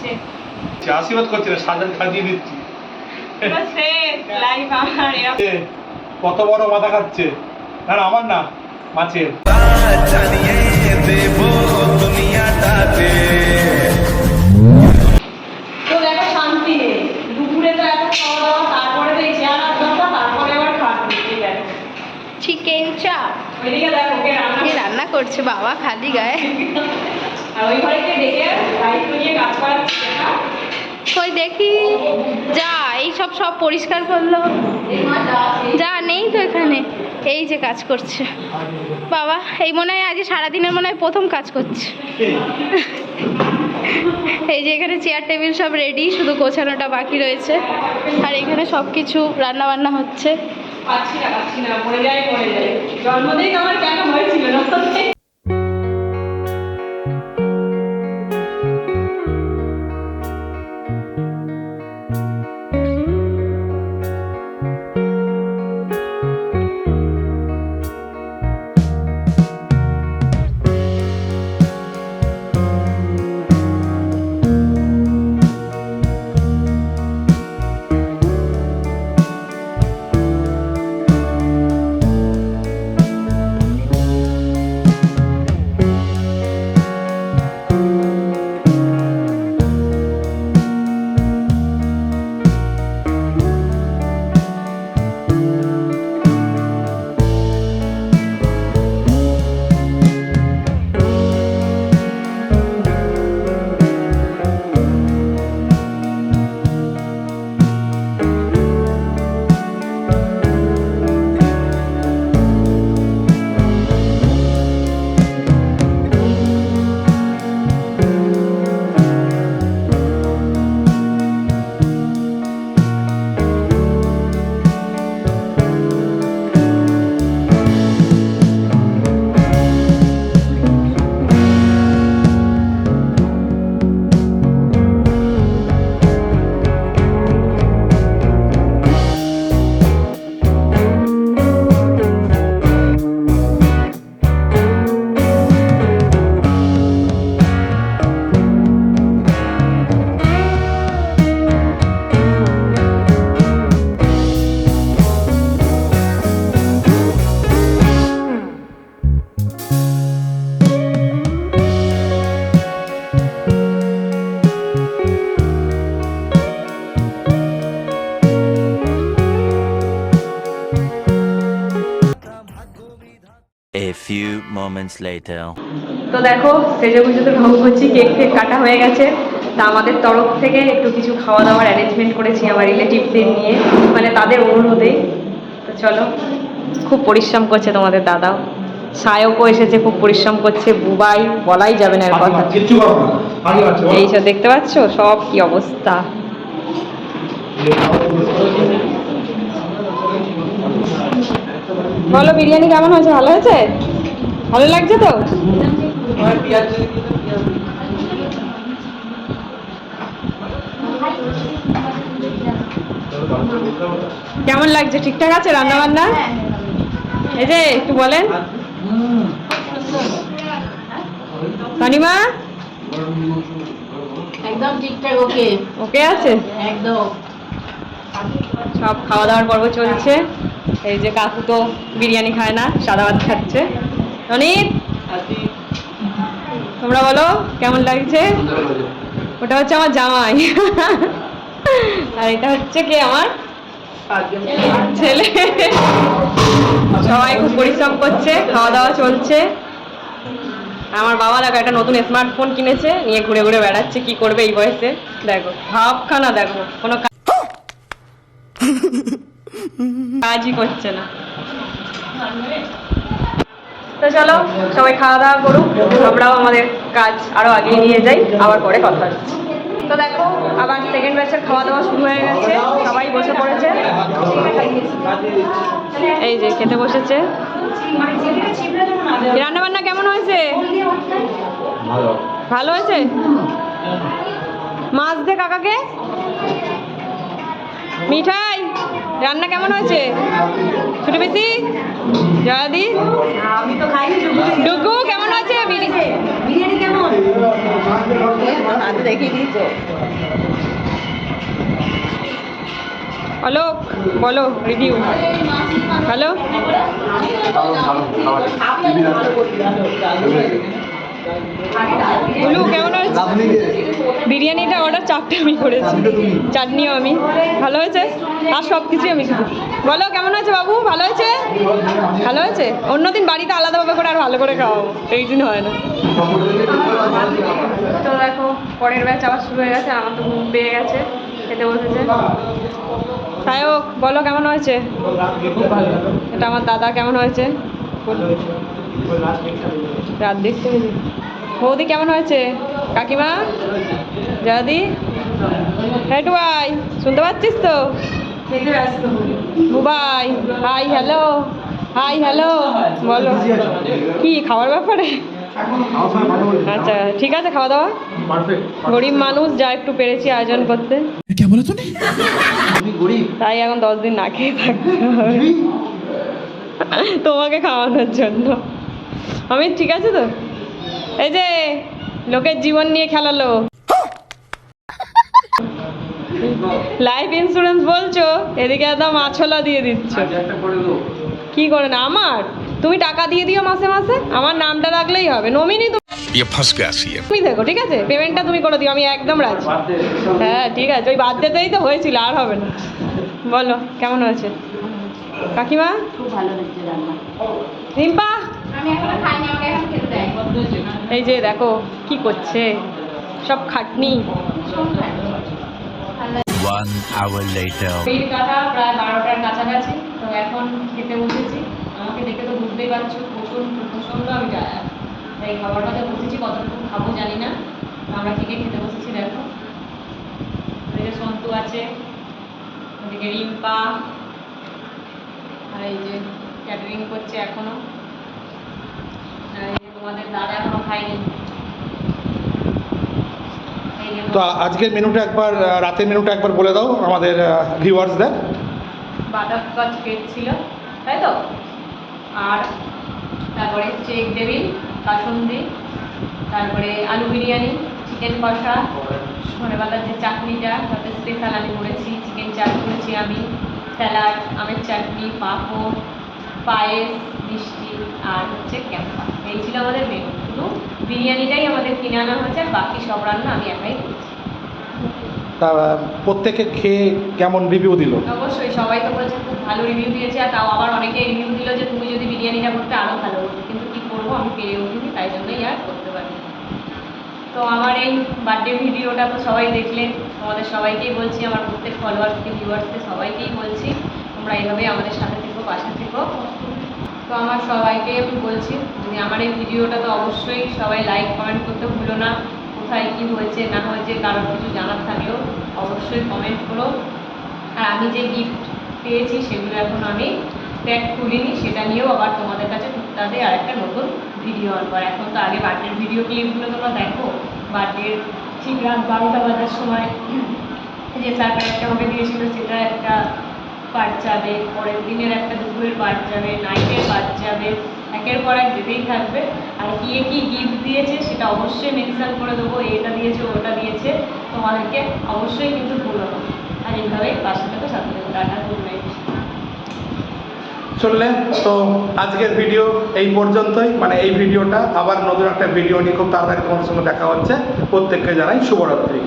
দিচ্ছে। আশীর্বাদ করছে না, সাজান খাজিয়ে দিচ্ছি। কত বড় মাথা খাচ্ছে, না আমার না, মাছের। তো দেখো শান্তি নেই, দুপুরে তো এত খাওয়া দাওয়া, তারপরে তো এই চেয়ার আর দরকার, তারপরে আবার খাওয়া। চিকেন চাপ, ওইদিকে দেখো কে রান্না করছে, বাবা খালি গায়ে। আর ওই ঘরে কে ডেকে দায়িত্ব নিয়ে কাজ করাচ্ছে না, কই দেখি যা এইসব সব পরিষ্কার করলো, যা নেই তো এখানে। এই যে কাজ করছে বাবা, এই মনে হয় আজ সারাদিনের মনে হয় প্রথম কাজ করছে। এই যে এখানে চেয়ার টেবিল সব রেডি, শুধু গোছানোটা বাকি রয়েছে। আর এখানে সব কিছু রান্না বান্না হচ্ছে। পাচ্ছি না, মরে যাই। জন্মদিন আমার কেন হয়েছিল না? A few moments later. তো দেখো সেজে গুজে তো ঢং করছি, কেক কাটা হয়ে গেছে। তা আমাদের তরফ থেকে একটু কিছু খাওয়া দাওয়ার অ্যারেঞ্জমেন্ট করেছি আমার রিলেটিভদের নিয়ে, মানে তাদের অনুরোধেই। তো চলো, খুব পরিশ্রম করছে তোমাদের দাদাও, সায়কও এসেছে, খুব পরিশ্রম করছে। বুবাই বলাই যাবে না এর কথা। এইসব দেখতে পাচ্ছ সব কি অবস্থা। বলো বিরিয়ানি কেমন হয়েছে? ভালো হয়েছে? ভালো লাগছে তো? কেমন লাগছে? ঠিকঠাক আছে রান্না বান্না? এই যে একটু বলেন কানিমা। একদম ঠিকঠাক, ওকে ওকে আছে একদম। সব খাওয়া দাওয়ার পর্ব চলছে। এই যে কাকু তো বিরিয়ানি খায় না, সাদা ভাত খাচ্ছে। অনিক তোমরা বলো কেমন লাগছে? ওটা হচ্ছে আমার জামাই, আর এটা হচ্ছে কে? আমার ছেলে। সবাই খুব পরিশ্রম করছে, খাওয়া দাওয়া চলছে। আমার বাবা দেখো একটা নতুন স্মার্টফোন কিনেছে, নিয়ে ঘুরে ঘুরে বেড়াচ্ছে। কি করবে এই বয়সে? দেখো ভাবখানা, দেখো কোনো কাজই করছে না। তো চলো সবাই খাওয়া দাওয়া করুক, আমরাও আমাদের কাজ আরো আগিয়ে নিয়ে যাই, আবার পরে কথা হচ্ছে। তো দেখো আবার সেকেন্ড ব্যাচের খাওয়া দাওয়া শুরু হয়ে গেছে, সবাই বসে পড়েছে। এই যে খেতে বসেছে। রান্না বান্না কেমন হয়েছে? ভালো হয়েছে। মাছ দে কাকাকে। মিঠাই রান্না কেমন হয়েছে? ছোট বেশি জয়াদি আমি তো খাইনি ডুগু কেমন আছে বিরিয়ানি কেমন হাতে দেখিয়ে দিয়েছো। হ্যালো বলো রিভিউ হ্যালো বলু কেমন হয়েছে বিরিয়ানিটা অর্ডার 4টে আমি করেছি চাটনিও আমি ভালো হয়েছে আর সব কিছুই আমি বলো কেমন হয়েছে বাবু ভালো হয়েছে ভালো হয়েছে অন্যদিন বাড়িতে আলাদাভাবে করে আর ভালো করে খাওয়াবো এই দিন হয় না তো দেখো পরের ব্যাচ আবার শুরু হয়ে গেছে আমার তো ঘুম পেয়ে গেছে খেতে বসেছে সায়ক বলো কেমন হয়েছে এটা আমার দাদা কেমন হয়েছে রাত দেখতে পেয়েছি বৌদি কেমন হয়েছে কাকিমা জয়াদি হেটু ভাই শুনতে পাচ্ছিস তো বুবাই হাই হ্যালো বলো কি খাওয়ার ব্যাপারে আচ্ছা ঠিক আছে খাওয়া দাওয়া গরিব মানুষ যা একটু পেরেছি আয়োজন করতে তাই এখন 10 দিন না খেয়ে থাকতে হবে তোমাকে খাওয়ানোর জন্য আমি ঠিক আছে তো এই যে লোকের জীবন নিয়ে খেলালো লাইফ ইন্স্যুরেন্স বলছো এদিকে একদম মাছলা দিয়ে দিচ্ছ কি করে না আমার তুমি টাকা দিয়ে দিও মাসে মাসে আমার নামটা রাখলেই হবে নমিনি তুমি দেখো ঠিক আছে পেমেন্টটা তুমি করে দিও আমি একদম রাজি হ্যাঁ ঠিক আছে ওই বাদ দিতেই তো হয়েছিল আর হবে না বলো কেমন হয়েছে কাকিমা খুব ভালো হয়েছে রান্না। রিম্পা এই যে দেখো কি করছে সব খাটনি 1 hour later. বের কাটা প্রায় 12টার কাছাকাছি তো এখন খেতে বসেছি আমাকে দেখে তো বুঝতেই পারছো প্রচণ্ড আমি টায়ার্ড তাই খাবারটা তো বসেছি কতটুকু খাবো জানি না আমরা থেকে খেতে বসেছি দেখো ওদিকে সন্তু আছে ওদিকে রিম্পা আর এই যে ক্যাটারিং করছে এখনো আর এই যে তোমাদের দাদা এখনো খায়নি তো আজকের মেনুটা একবার রাতের মেনুটা একবার বলে দাও আমাদের ভিউয়ার্সদের বাটারস্কচ কেক ছিল তাই তো আর তারপরে চেক টেবিল কাসুন্দি তারপরে আলু বিরিয়ানি চিকেন কষা সন্ধ্যাবেলার যে চাটনিটা তাতে স্পেশাল আমি করেছি চিকেন চাট করেছি আমি স্যালাড আমের চাটনি পাঁপড় পায়েস মিষ্টি আর হচ্ছে ক্যাম্পা এই ছিল আমাদের মেনু শুধু বিরিয়ানিটাই আমাদের কিনে আনা হয়েছে আর বাকি সব রান্না আমি একাই করেছি তা প্রত্যেকে খেয়ে কেমন রিভিউ দিল অবশ্যই সবাই তো বলছে খুব ভালো রিভিউ দিয়েছে আর তাও আবার অনেকেই রিভিউ দিল যে তুমি যদি বিরিয়ানিটা করতে আরও ভালো হতো কিন্তু কী করবো আমি পেরে উঠিনি তাই জন্যই আর করতে পারি তো আমার এই বার্থডে ভিডিওটা তো সবাই দেখলে তোমাদের সবাইকেই বলছি আমার প্রত্যেক ফলোয়ার্সকে ভিউয়ার্সকে সবাইকেই বলছি তোমরা এইভাবেই আমাদের সাথে থেকো পাশে থেকো তো আমার সবাইকে আমি বলছি যে আমার এই ভিডিওটা তো অবশ্যই সবাই লাইক কমেন্ট করতে ভুলো না কোথায় কী হয়েছে না হয়েছে কারোর কিছু জানার থাকলেও অবশ্যই কমেন্ট করো আর আমি যে গিফট পেয়েছি সেগুলো এখন আমি প্যাক খুলিনি সেটা নিয়েও আবার তোমাদের কাছে তাদের আর একটা নতুন ভিডিও আনবো আর এখন তো আগে বার্থডের ভিডিও ক্লিপগুলো তোমরা দেখো বার্থডের ঠিক রাত 12টা বাজার সময় যে সারপ্রাইজটা আমাকে দিয়েছিল সেটা একটা পার্ট যাবে পরের দিনের একটা দুপুরের পার্ট যাবে নাইটের পার্ট যাবে একের পর এক যেতেই থাকবে আর কে কী গিফট দিয়েছে সেটা অবশ্যই মেনশন করে দেবো এটা দিয়েছে ওটা দিয়েছে তোমাদেরকে অবশ্যই কিন্তু ভুলো না আর এইভাবেই পাশে থেকে সাথে থেকে টাটা গুড নাইট চললে তো আজকের ভিডিও এই পর্যন্তই মানে এই ভিডিওটা আবার নতুন একটা ভিডিও নিয়ে খুব তাড়াতাড়ি তোমাদের সঙ্গে দেখা হচ্ছে প্রত্যেককে জানাই শুভরাত্রি।